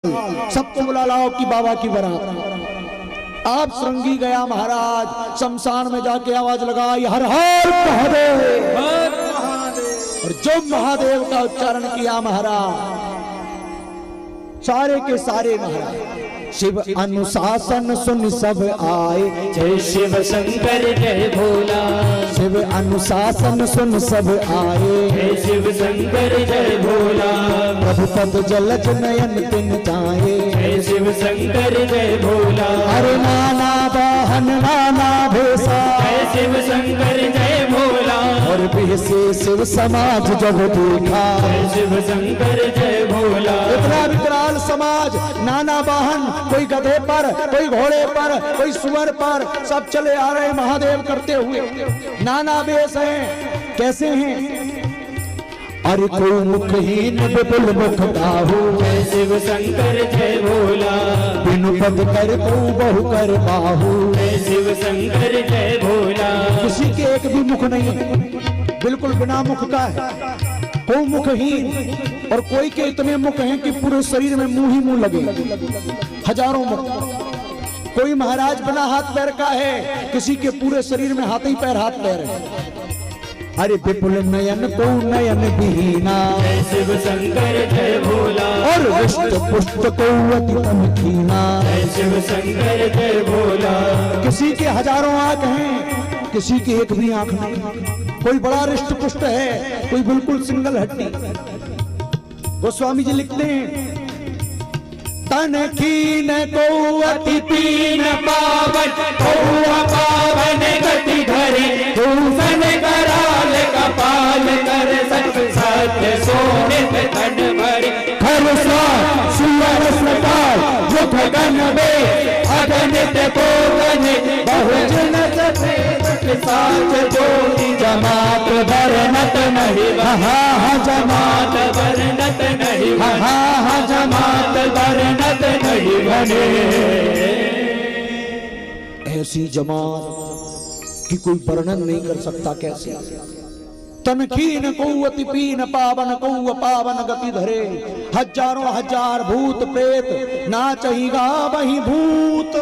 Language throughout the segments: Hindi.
सबको बुला लाओ कि बाबा की बारात। आप श्रृंगी गया महाराज शमशान में जाके आवाज लगाई हर हर महादेव। और जो महादेव का उच्चारण किया महाराज सारे के सारे महाराज शिव अनुशासन सुन सब आए। जय शिव शंकर जय भोला। शिव अनुशासन सुन सब आए। जय शिव शंकर जय भोला। प्रभु पद जलज नयन तिन जाए। जय शिव शंकर जय भोला। अरे नाना वाहन नाना भेसा। जय शिव शंकर जय भोला। और से शिव समाज जब देखा। जय शिव शंकर जय भोला। इतना विकराल समाज नाना वाहन, कोई गधे पर, कोई घोड़े पर, कोई सुअर पर, सब चले आ रहे महादेव करते हुए। नाना वेश हैं, कैसे हैं? अरे कोई मुखहीन विपुल मुख दाहू। जय शिव शंकर जय भोला। बिनु पद कर तू बहु कर बाहू। जय शिव शंकर जय भोला। किसी के एक भी मुख नहीं है, बिल्कुल बिना मुख का है। कोई मुखहीन और कोई के इतने मुख हैं कि पूरे शरीर में मुंह ही मुंह लगे, हजारों मुख। कोई महाराज बिना हाथ पैर का है, किसी के पूरे शरीर में हाथ ही पैर हाथ पैर है। अरे विपुल नयन को नयन विहीना। जय शिव शंकर जय भोला। और पुष्ट पुष्ट को अति तमकीना। जय शिव शंकर जय भोला। किसी के हजारों आंख हैं, किसी की एक भी आंख नहीं। कोई बड़ा रिष्ट पुष्ट है, कोई बिल्कुल सिंगल हड्डी। गोस्वामी जी लिखते हैं तन कीन को अति पीन पावन। पावन गति धरे भूषण कराल कपाल कर सत सत्य सोनित तन भरे। हर सुवर सकाल मुख गण बे अगणित कोगन बहुजन साच ज्योति जमात भरनत नहीं। जमात भरनत नहीं। जमात भरनत नहीं बने। ऐसी जमात की कोई वर्णन नहीं कर सकता कैसे। तनखीन को अति पीन पावन को पावन गति धरे। हजारों हजार भूत प्रेत नाचहिगा वही भूत।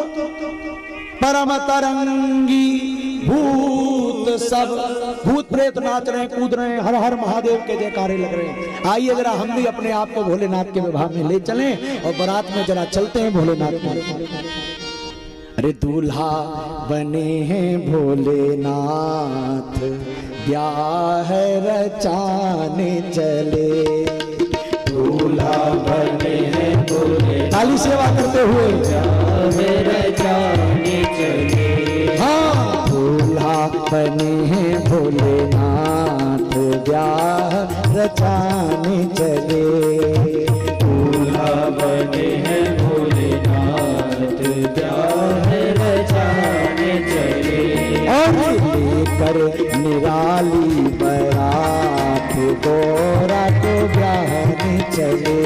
परम तरंगी भूत सब भूत प्रेत नाच रहे कूद रहे, हर हर महादेव के जयकारे लग रहे हैं। आइए जरा हम भी अपने आप को भोलेनाथ के विवाह में ले चलें और बारात में जरा चलते हैं भोलेनाथ में। अरे दूल्हा बने हैं भोलेनाथ, ब्याह रचाने चले। दूल्हा बने हैं भोलेनाथ, ताली सेवा करते हुए ब्याह रचाने चले। हाँ दूल्हा बने हैं भोलेनाथ, ब्याह रचाने चले। दूल्हा बने हैं भोलेनाथ, ब्याह रचाने चले। और लेकर निराली बरात गोरा को ब्याहने चले।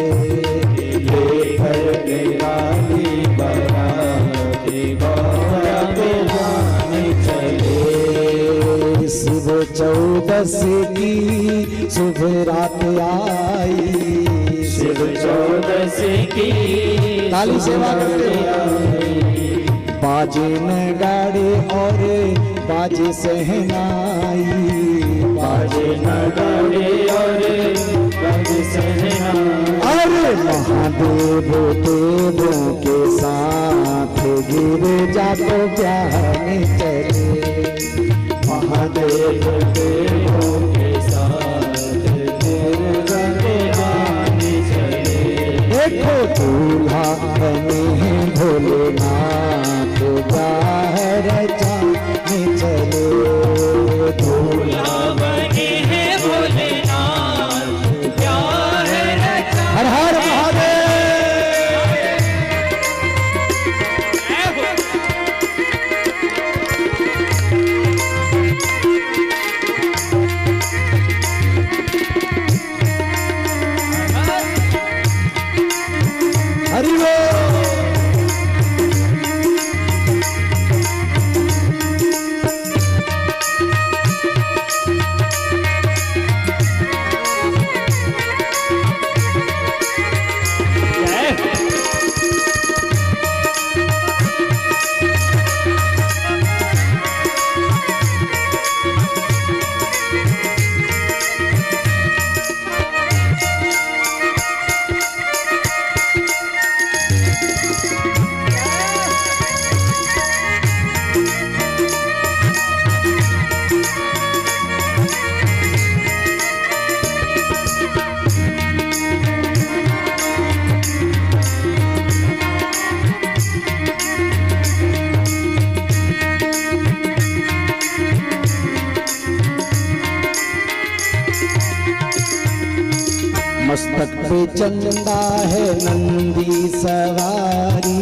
लेकर निराली बरात गोरा को ब्याहने चले। शिव चौदस की शुभ रात आई। शिव चौदस की ताली सेवा करते बाजे नगाड़े और बाजे सहनाई। बाजे नगाड़े और बाजे सहनाई। अरे महादेव देवों के साथ गिर जा तो ब्याहने चले। महादेव देवों के साथ गिर जा तो ब्याहने चले। देखो दूल्हा बने हैं भोलेनाथ, ब्याह रचाने चले। दूल्हा बने हैं भोलेनाथ, ब्याह रचाने। हर हर महादेव। हरि बोल। पे चंदा है नंदी सवारी,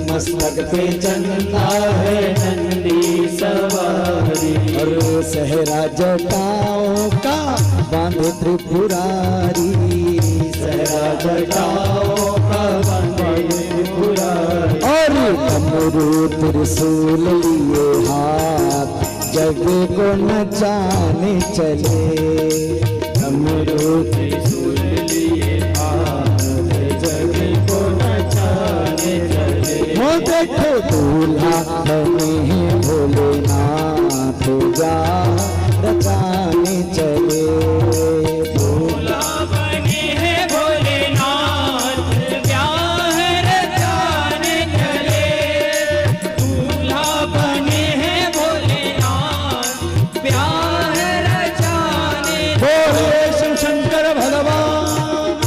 मस्तक पे चंदा है नंदी सवारी। और सहरा जटाओं का बांधे त्रिपुरारी, सहरा जटाओं का बांधे त्रिपुरारी। और डमरू त्रिशूल लिए हाथ जग को नचाने चले, डमरू त्रिशूल लिए हाथ जग को नचाने चले। वो देखो दूल्हा बने हैं भोलेनाथ, जा रचाने चले। दूल्हा बने हैं भोलेनाथ, ब्याह रचाने चले। दूल्हा बने हैं भोलेनाथ, ब्याह रचाने बोले शिव शंकर भगवान।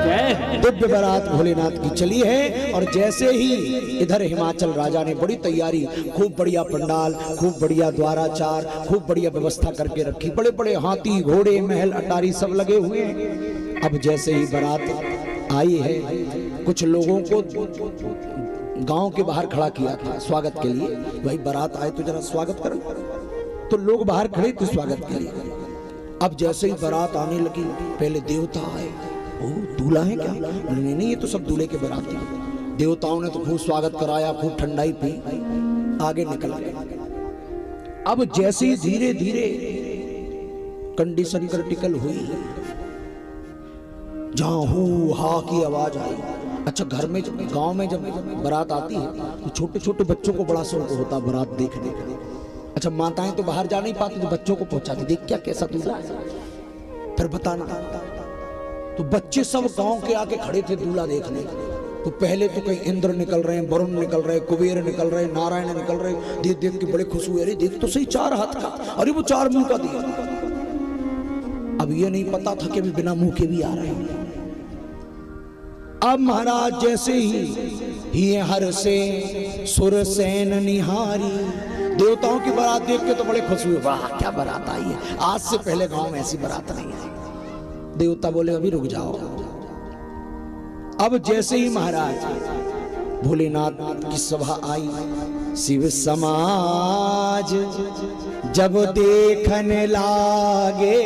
चले। दिव्य बारात भोलेनाथ की चली है। और जैसे ही इधर हिमाचल राजा ने बड़ी तैयारी, खूब बढ़िया पंडाल, खूब बढ़िया द्वाराचार, खूब बढ़िया व्यवस्था करके रखी, बड़े बड़े हाथी घोड़े महल अटारी सब लगे हुए हैं। अब जैसे ही बारात आई है, कुछ लोगों को गांव के बाहर खड़ा किया था स्वागत के लिए, भाई बारात आए तो जरा स्वागत करो। तो लोग बाहर खड़े थे स्वागत के लिए। अब जैसे ही बारात आने लगी, पहले देवता आए। ओ दूल्हा है क्या? नहीं नहीं, ये तो सब दूल्हे के बाराती हैं। देवताओं ने तो खूब स्वागत कराया, खूब ठंडाई पी, आगे निकल गए। अब जैसे ही धीरे धीरे कंडीशन क्रिटिकल हुई, जहां हू हा की आवाज आई। अच्छा, घर में जब गांव में जब बारात आती है तो छोटे छोटे बच्चों को बड़ा शौक होता है बारात देखने का। अच्छा, माताएं तो बाहर जा नहीं पाती, तो बच्चों को पहुंचाती, देख क्या कैसा दूल्हा है, फिर बताना। तो बच्चे सब गांव के आके खड़े थे दूल्हा देखने। तो पहले तो कहीं इंद्र निकल रहे हैं, वरुण निकल रहे हैं, कुबेर निकल रहे हैं, नारायण निकल रहे हैं। देख देख के बड़े खुश हुए, अरे देख तो सही 4 हाथ का, अरे वो 4 मुंह का दिया। अब ये नहीं पता था कि अभी बिना मुंह के भी आ रहे हैं। अब महाराज जैसे ही हर से सुर सैन निहारी, देवताओं की बारात देख के तो बड़े खुश हुए, वाह क्या बारात आई है, आज से पहले गांव में ऐसी बारात नहीं आई। देवता बोले अभी रुक जाओ। अब जैसे ही महाराज भोलेनाथ की सभा आई, शिव समाज जब देखने लागे,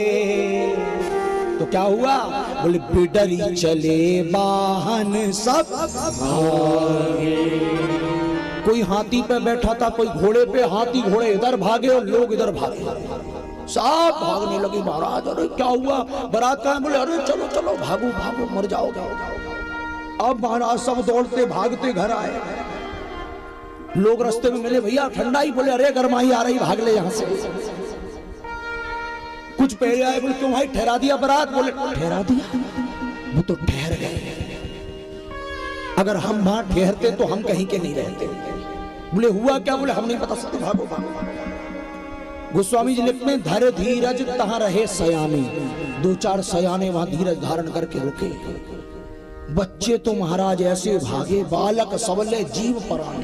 तो क्या हुआ? बोले बिडरी चले वाहन सब भागे। कोई हाथी पे बैठा था, कोई घोड़े पे, हाथी घोड़े इधर भागे और लोग इधर भागे, सब भागने लगे। महाराज अरे क्या हुआ, बारात कहाँ? बोले अरे चलो चलो भागो भागो, मर जाओगे। अब महाराज सब दौड़ते भागते घर आए। लोग रास्ते में मिले, भैया ठंडाई, बोले अरे गरमाई आ रही, भाग ले यहाँ से। कुछ पहले आए, बोले क्यों भाई ठहरा दिया बारात? बोले ठहरा दिया, वो तो ठहर गए, अगर हम वहां ठहरते तो हम कहीं के नहीं रहते। बोले हुआ क्या? बोले हम नहीं बता सकते, भागो भागो। गोस्वामी जी लिखते हैं, धर धीरज तहां रहे सयाने। 2-4 सयाने वहां धीरज धारण करके रुके। बच्चे तो महाराज ऐसे भागे, बालक सबले जीव प्राण,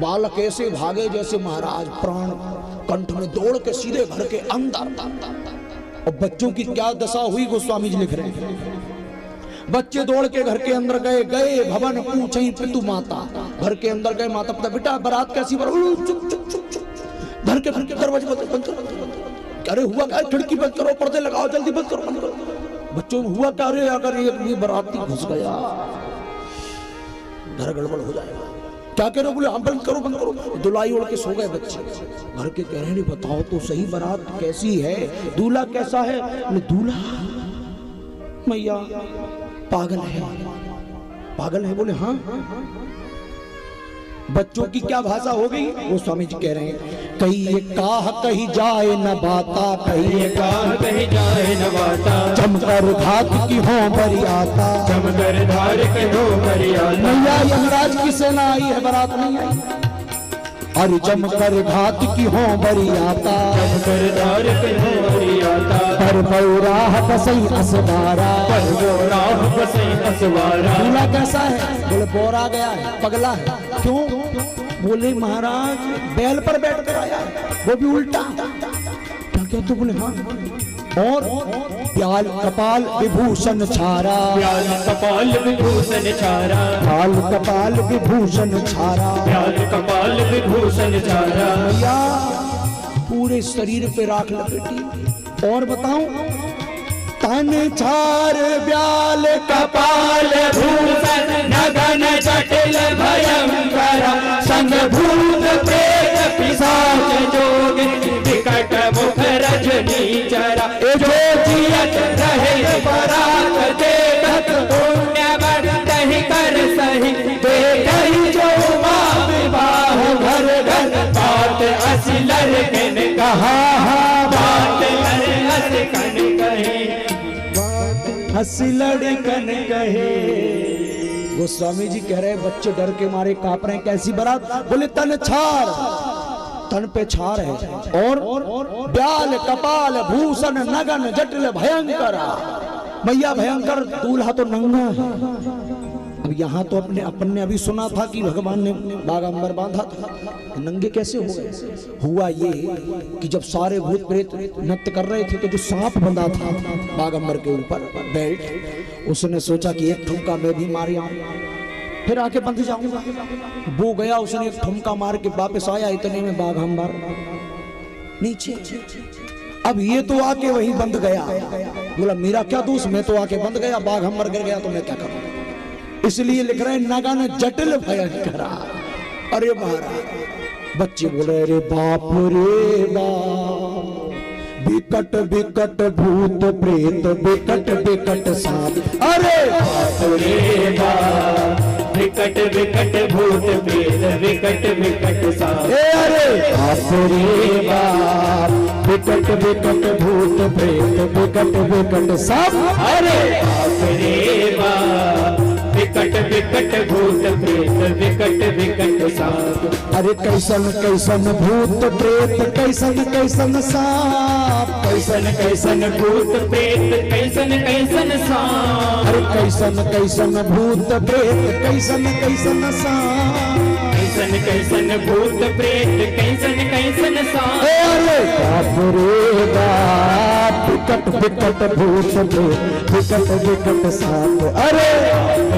बालक ऐसे भागे जैसे महाराज प्राण कंठ में दौड़ के सीधे घर के अंदर। और बच्चों की क्या दशा हुई, गोस्वामी जी लिख रहे हैं, बच्चे दौड़ के घर के अंदर गए, गए भवन पूछई पितु माता, घर के अंदर गए, माता पिता, बेटा बारात कैसी? चुप चुप चुप चुप, घर के दरवाजे बंद करो। अरे हुआ क्या? खिड़की बंद करो, पर्दे लगाओ, जल्दी बंद करो, बंद करो। बच्चों में हुआ क्या? अरे अगर ये बाराती घुस गया, घर गड़बड़ हो जाएगा। क्या कह रहे हो? बोले हम बंद करो बंद करो। दुलाई उड़ के सो गए बच्चे। घर के कह रहे हैं बताओ तो सही बारात कैसी है, दूल्हा कैसा है? बोले दूल्हा मैया पागल है, पागल है। बोले हाँ। बच्चों की क्या भाषा हो गई? वो स्वामी जी कह रहे हैं, कहीं ये काह कही जाए न बाता, कहीं ये काह कहीं जाए न बाता, जमकर घात की हो बरियाता, जमकर धार के हो बरियाता। मैया यमराज की सेना आई है, बारात नहीं आई। और जमकर घात की हो बरियाता, जमकर धार के हो बरियाता। पर बौराह बसई असवारा, पर बोराह बसई असवारा। दूल्हा कैसा है? बोले बोरा गया है, पगला है। क्यों? बोले महाराज बैल पर बैठ कर आया है, वो भी उल्टा। क्या कहते? बोले हाँ। और प्याल कपाल विभूषण छारा, प्याल कपाल विभूषण छारा, प्याल कपाल विभूषण छारा, प्याल कपाल विभूषण छारा। मैया पूरे शरीर पे राख लपेटी। और बताऊं, तन छार ब्याल कपाल भूषण नगन जटिल भयंकर, संग भूत प्रेत पिशाच जोग विकट मुख रजनी चरा। जो जियत रहे बरात देखत पुण्य बढ़हि कर सही, देखहि जो माँ विवाह घर घर बात असी लड़कन कहा, बात असी कन कही, हंसी लड़कन कहे। गोस्वामी जी कह रहे बच्चे डर के मारे कांप रहे हैं, कैसी बारात? बोले तन छार, तन पे छार है, और ब्याल कपाल भूषण नगन जटिल भयंकर। मैया भयंकर, दूल्हा तो नंगा है। अब यहाँ तो अपन ने अभी सुना था कि भगवान ने बागंबर बांधा था, नंगे कैसे हो गए? हुआ ये कि जब सारे भूत प्रेत नृत्य कर रहे थे तो जो सांप बंधा था बागंबर के ऊपर बेल्ट, उसने सोचा कि एक ठुमका मैं भी मार आऊं, फिर आके बंध जाऊंगा। वो गया, उसने एक ठुमका मार के वापस आया, इतने में बागंबर नीचे। अब ये तो आके वहीं बंध गया। बोला मेरा क्या दोष, मैं तो आके बंध गया, बागंबर गिर गया तो मैं क्या करूं? इसलिए लिख रहे नगन जटिल भयंकर। अरे महाराज, बच्चे बोल रहे अरे बाप रे बाप, विकट विकट भूत प्रेत विकट विकट सांप। अरे बाप रे बाप, विकट विकट भूत प्रेत विकट विकट सांप। अरे बाप रे बाप, विकट विकट भूत प्रेत विकट विकट सांप। अरे बाप रे बाप, विकट विकट भूत प्रेत विकट विकट सांप। अरे कैसन कैसन भूत प्रेत कैसन कैसन सांप, कैसन कैसन भूत प्रेत कैसन कैसन सांप। अरे कैसन कैसन भूत प्रेत कैसन कैसन सांप, कैसन कैसन भूत प्रेत कैसन कैसन सांप। अरे बाप रे बाप, विकट विकट भूत प्रेत विकट विकट सांप। अरे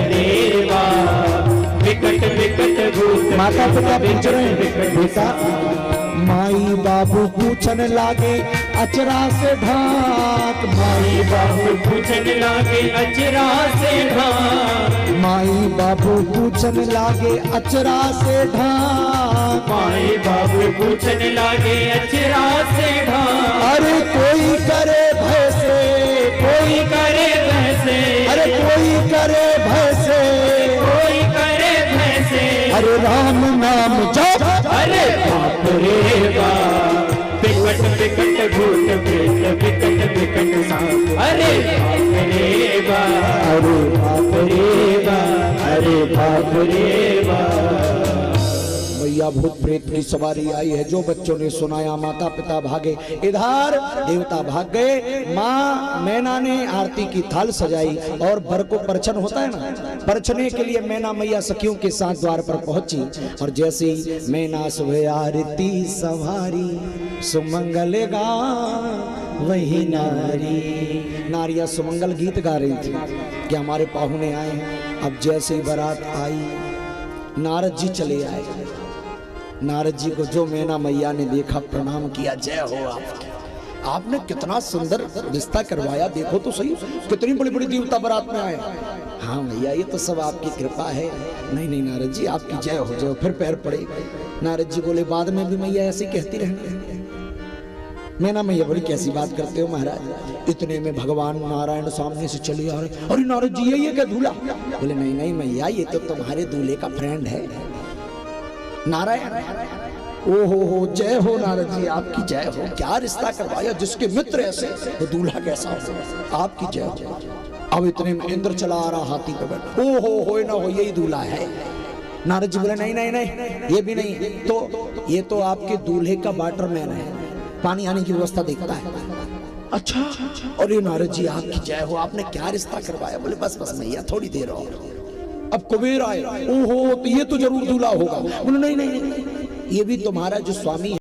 रे बाप, विकट विकट भूत। माता पिता पूछ रहे हैं बेटा, माई बाबू पूछने लागे अचरा से ढाक, माई बाबू पूछने लागे अचरा से ढाक, माई बाबू पूछने लागे अचरा से ढाक, माई बाबू पूछने लागे अचरा से ढाक। अरे कोई करे भैसे, कोई करे भैसे, अरे कोई करे भैसे, कोई करे भैसे, अरे राम नाम जप। अरे बाप रे बाप, विकट विकट भूत प्रेत विकट विकट सांप। अरे बाप रे बाप, अरे बाप रे बाप, अरे बाप रे बाप। मैया भूत प्रेत की सवारी आई है। जो बच्चों ने सुनाया माता पिता भागे, इधर देवता भाग गए। माँ मैना ने आरती की थाल सजाई और बर को परछन होता है ना, परछने के लिए मैना मैया सखियों के साथ द्वार पर पहुंची। और जैसे ही मैना सुबह आरती सवारी, सुमंगल गा वही नारी। नारियां सुमंगल गीत गा रही थी कि हमारे पाहुने आए हैं। अब जैसे ही बारात आई, नारद जी चले आए। नारद जी को जो मैना मैया ने देखा, प्रणाम किया, जय हो आपके, आपने कितना सुंदर रिश्ता करवाया, देखो तो सही, कितनी बड़ी बड़ी देवता बारात में आए। हाँ भैया ये तो सब आपकी कृपा है। नहीं नहीं नारद जी आपकी जय हो, जय हो। फिर पैर पड़े। नारद जी बोले बाद में भी मैया ऐसी कहती रहनी। मैना मैया बोली कैसी बात करते हो महाराज। इतने में भगवान नारायण सामने से चले आ रहे। अरे नारद जी ये क्या दूल्हा? बोले नहीं नहीं मैया ये तो तुम्हारे दूल्हे का फ्रेंड है नारायण। ओ हो जय हो नारद जी आपकी जय हो। क्या रिश्ता करवाया, जिसके मित्र ऐसे तो दूल्हा कैसा हो, आपकी जय हो। अब इतने में इंद्र चला आ रहा हाथी पे बैठा। ओ हो ना हो यही दूल्हा है। नारद जी बोले नहीं नहीं नहीं ये भी नहीं, तो ये तो आपके दूल्हे का वाटरमैन है, पानी आने की व्यवस्था देखता है। अच्छा अरे नारद जी आपकी जय हो, आपने क्या रिश्ता करवाया? बोले बस बस मैया थोड़ी देर और। अब कुबेर आए। ओहो तो ये तो जरूर दूल्हा होगा। बोले नहीं नहीं ये भी तुम्हारा जो स्वामी